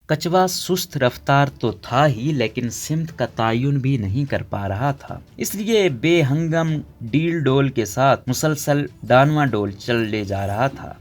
کچوا سست رفتار تو تھا ہی لیکن سمت کا تعین بھی نہیں کر پا رہا تھا، اس لیے بے ہنگم ڈیل ڈول کے ساتھ مسلسل ڈانواں ڈول چل لے جا رہا تھا۔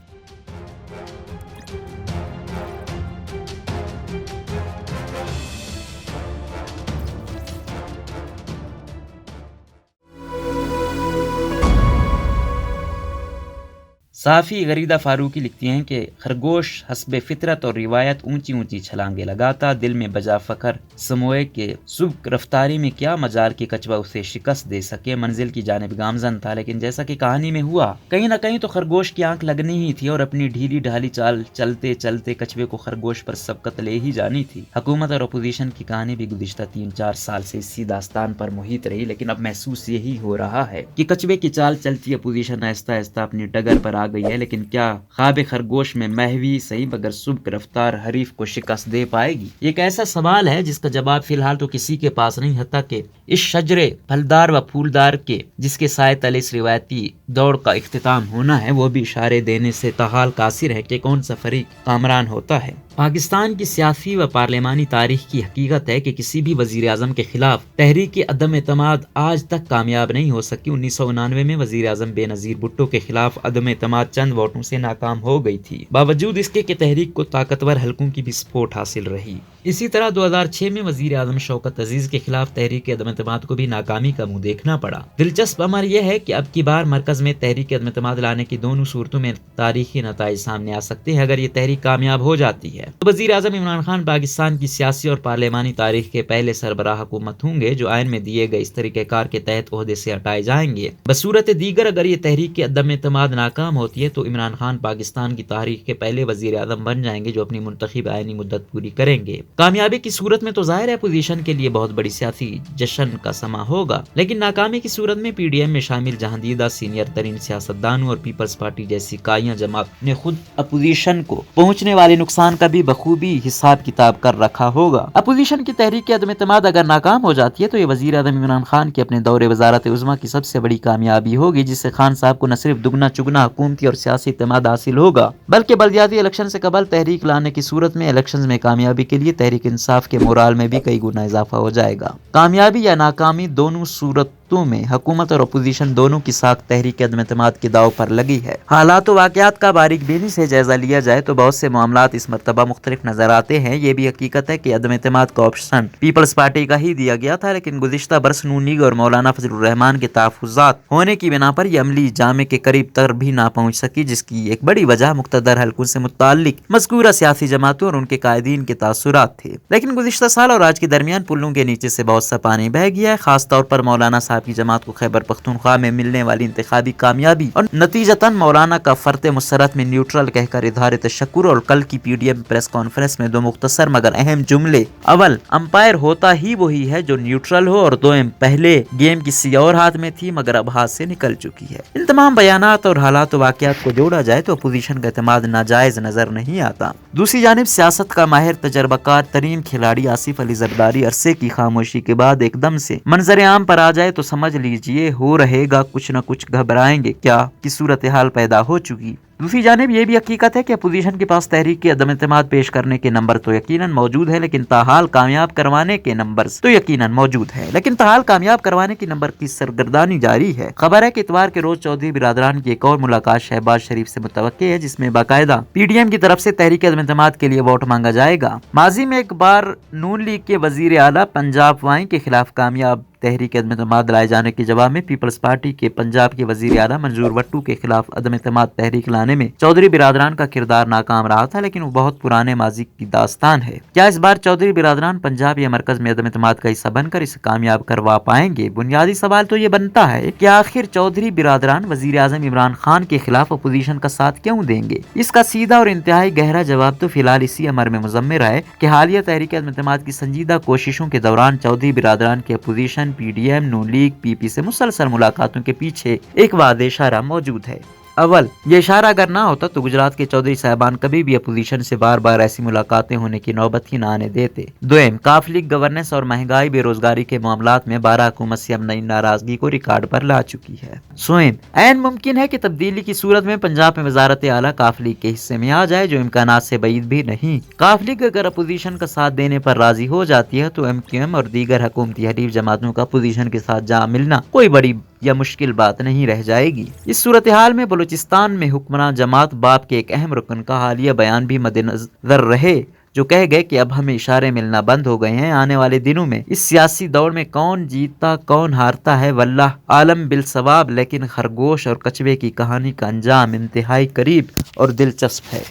صحافی غریدہ فاروقی لکھتی ہیں کہ خرگوش حسب فطرت اور روایت اونچی اونچی چھلانگیں لگاتا، دل میں بجا فخر سموئے کہ سبک رفتاری میں کیا مجال کہ کچوا اسے شکست دے سکے، منزل کی جانب گامزن تھا، لیکن جیسا کہ کہانی میں ہوا کہیں نہ کہیں تو خرگوش کی آنکھ لگنی ہی تھی اور اپنی ڈھیلی ڈھالی چال چلتے چلتے کچوے کو خرگوش پر سبقت لے ہی جانی تھی۔ حکومت اور اپوزیشن کی کہانی بھی گزشتہ 3-4 سال سے اسی داستان پر محیط رہی، لیکن اب محسوس یہی ہو رہا ہے کہ کچوے کی چال چلتی اپوزیشن آہستہ آہستہ اپنی ڈگر پر آ گئی ہے، لیکن کیا خواب خرگوش میں محوی صحیح مگر سبک رفتار حریف کو شکست دے پائے گی؟ یہ ایک ایسا سوال ہے جس کا جواب فی الحال تو کسی کے پاس نہیں، حتیٰ کہ اس شجرے پھلدار و پھولدار کے جس کے سائے تلے اس روایتی دوڑ کا اختتام ہونا ہے، وہ بھی اشارے دینے سے تاحال قاصر ہے کہ کون سا فریق کامران ہوتا ہے۔ پاکستان کی سیاسی و پارلیمانی تاریخ کی حقیقت ہے کہ کسی بھی وزیر اعظم کے خلاف تحریک عدم اعتماد آج تک کامیاب نہیں ہو سکی۔ 1999 میں وزیر اعظم بے نظیر بھٹو کے خلاف عدم اعتماد چند ووٹوں سے ناکام ہو گئی تھی، باوجود اس کے کہ تحریک کو طاقتور حلقوں کی بھی سپورٹ حاصل رہی۔ اسی طرح 2006 میں وزیر اعظم شوکت عزیز کے خلاف تحریک عدم اعتماد کو بھی ناکامی کا منہ دیکھنا پڑا۔ دلچسپ امر یہ ہے کہ اب کی بار مرکز میں تحریک عدم اعتماد لانے کی دونوں صورتوں میں تاریخی نتائج سامنے آ سکتے ہیں۔ اگر یہ تحریک کامیاب ہو جاتی ہے تو وزیر اعظم عمران خان پاکستان کی سیاسی اور پارلیمانی تاریخ کے پہلے سربراہ حکومت ہوں گے جو آئین میں دیے گئے اس طریقہ کار کے تحت عہدے سے ہٹائے جائیں گے۔ بصورت دیگر اگر یہ تحریک کے عدم اعتماد ناکام ہوتی ہے تو عمران خان پاکستان کی تاریخ کے پہلے وزیر اعظم بن جائیں گے جو اپنی منتخب آئینی مدت پوری کریں گے۔ کامیابی کی صورت میں تو ظاہر ہے اپوزیشن کے لیے بہت بڑی سیاسی جشن کا سما ہوگا، لیکن ناکامی کی صورت میں پی ڈی ایم میں شامل جہاندیدہ سینئر ترین سیاستدانوں اور پیپلز پارٹی جیسی کائیاں جماعت نے خود اپوزیشن کو پہنچنے والے نقصان کا بھی بخوبی حساب کتاب کر رکھا ہوگا۔ اپوزیشن کی تحریک عدم اعتماد اگر ناکام ہو جاتی ہے تو یہ وزیر اعظم عمران خان کے اپنے دور وزارت عظمیٰ کی سب سے بڑی کامیابی ہوگی، جس سے خان صاحب کو نہ صرف دگنا چگنا حکومتی اور سیاسی اعتماد حاصل ہوگا بلکہ بلدیاتی الیکشن سے قبل تحریک لانے کی صورت میں الیکشنز میں کامیابی کے لیے تحریک انصاف کے مورال میں بھی کئی گنا اضافہ ہو جائے گا۔ کامیابی یا ناکامی دونوں صورتوں میں حکومت اور اپوزیشن دونوں کی ساکھ تحریک عدم اعتماد کے داؤ پر لگی ہے۔ حالات و واقعات کا باریک بینی سے جائزہ لیا جائے تو بہت سے معاملات اس مرتبہ مختلف نظر آتے ہیں۔ یہ بھی حقیقت ہے کہ عدم اعتماد کا آپشن پیپلز پارٹی کا ہی دیا گیا تھا، لیکن گزشتہ برس نون لیگ اور مولانا فضل الرحمان کے تحفظات ہونے کی بنا پر یہ عملی جامے کے قریب تر بھی نہ پہنچ سکی، جس کی ایک بڑی وجہ مقتدر حلقوں سے متعلق مذکورہ سیاسی جماعتوں اور ان کے قائدین کے تاثرات تھے۔ لیکن گزشتہ سال اور آج کے درمیان پلوں کے نیچے سے بہت سا پانی بہہ گیا ہے، خاص طور پر مولانا صاحب کی جماعت کو خیبر پختونخوا میں ملنے والی انتخابی کامیابی اور نتیجتاً مولانا کا فرط مسرت میں نیوٹرل کہہ کر اظہار تشکر اور کل کی P D M press conference میں دو مختصر مگر اہم جملے: اول، امپائر ہوتا ہی وہی ہے جو نیوٹرل ہو، اور دوم، پہلے گیم کسی اور ہاتھ میں تھی مگر اب ہاتھ سے نکل چکی ہے۔ ان تمام بیانات اور حالات و واقعات کو جوڑا جائے تو اپوزیشن کا اعتماد ناجائز نظر نہیں آتا۔ دوسری جانب سیاست کا ماہر تجربہ کار ترین کھلاڑی آصف علی زرداری عرصے کی خاموشی کے بعد ایک دم سے منظر عام پر آ جائے تو سمجھ لیجئے ہو رہے گا کچھ نہ کچھ گھبرائیں گے کیا کی صورتحال پیدا ہو چکی۔ دوسری جانب یہ بھی حقیقت ہے کہ اپوزیشن کے پاس تحریک کے عدم اعتماد پیش کرنے کے نمبر تو یقیناً موجود ہے، لیکن تاحال کامیاب کروانے کے نمبرز تو یقیناً موجود ہے، لیکن تاحال کامیاب کروانے کی نمبر کی سرگردانی جاری ہے۔ خبر ہے کہ اتوار کے روز چودھری برادران کی ایک اور ملاقات شہباز شریف سے متوقع ہے، جس میں باقاعدہ پی ڈی ایم کی طرف سے تحریک عدم اعتماد کے لیے ووٹ مانگا جائے گا۔ ماضی میں ایک بار نون لیگ کے وزیر اعلیٰ پنجاب وائیں کے خلاف کامیاب تحریک عدم اعتماد لائے جانے کے جواب میں پیپلز پارٹی کے پنجاب کے وزیر اعلیٰ منظور وٹو کے خلاف عدم اعتماد تحریک لانے میں چودھری برادران کا کردار ناکام رہا تھا، لیکن وہ بہت پرانے ماضی کی داستان ہے۔ کیا اس بار چودھری برادران پنجاب یا مرکز میں عدم اعتماد کا حصہ بن کر اسے کامیاب کروا پائیں گے؟ بنیادی سوال تو یہ بنتا ہے کہ آخر چودھری برادران وزیر اعظم عمران خان کے خلاف اپوزیشن کا ساتھ کیوں دیں گے؟ اس کا سیدھا اور انتہائی گہرا جواب تو فی الحال اسی امر میں مضمر ہے کہ حالیہ تحریک عدم اعتماد کی سنجیدہ کوششوں کے دوران چودھری برادران کے اپوزیشن، پی ڈی ایم، نون لیگ، پی پی سے مسلسل ملاقاتوں کے پیچھے ایک واضح اشارہ موجود ہے۔ اول یہ اشارہ اگر نہ ہوتا تو گجرات کے چودھری صاحبان کبھی بھی اپوزیشن سے بار بار ایسی ملاقاتیں ہونے کی نوبت ہی نہ آنے دیتے۔ دوئم، کاف لیگ گورننس اور مہنگائی بے روزگاری کے معاملات میں 12 حکومت سے نئی ناراضگی کو ریکارڈ پر لا چکی ہے۔ سوئم، عین ممکن ہے کہ تبدیلی کی صورت میں پنجاب میں وزارت اعلیٰ کاف لیگ کے حصے میں آ جائے، جو امکانات سے بعید بھی نہیں۔ کاف لیگ اگر اپوزیشن کا ساتھ دینے پر راضی ہو جاتی ہے تو ایم کیو ایم اور دیگر حکومتی حریف جماعتوں کا اپوزیشن کے ساتھ جا ملنا کوئی بڑی یا مشکل بات نہیں رہ جائے گی۔ اس صورتحال میں بلوچستان میں حکمراں جماعت باپ کے ایک اہم رکن کا حالیہ بیان بھی مد نظر رہے، جو کہہ گئے کہ اب ہمیں اشارے ملنا بند ہو گئے ہیں۔ آنے والے دنوں میں اس سیاسی دوڑ میں کون جیتتا کون ہارتا ہے واللہ عالم بالصواب، لیکن خرگوش اور کچھوے کی کہانی کا انجام انتہائی قریب اور دلچسپ ہے۔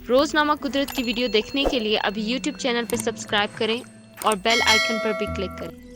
روزنامہ قدرت کی ویڈیو دیکھنے کے لیے ابھی یوٹیوب چینل پر سبسکرائب کریں اور بیل آئیکن پر بھی کلک کریں۔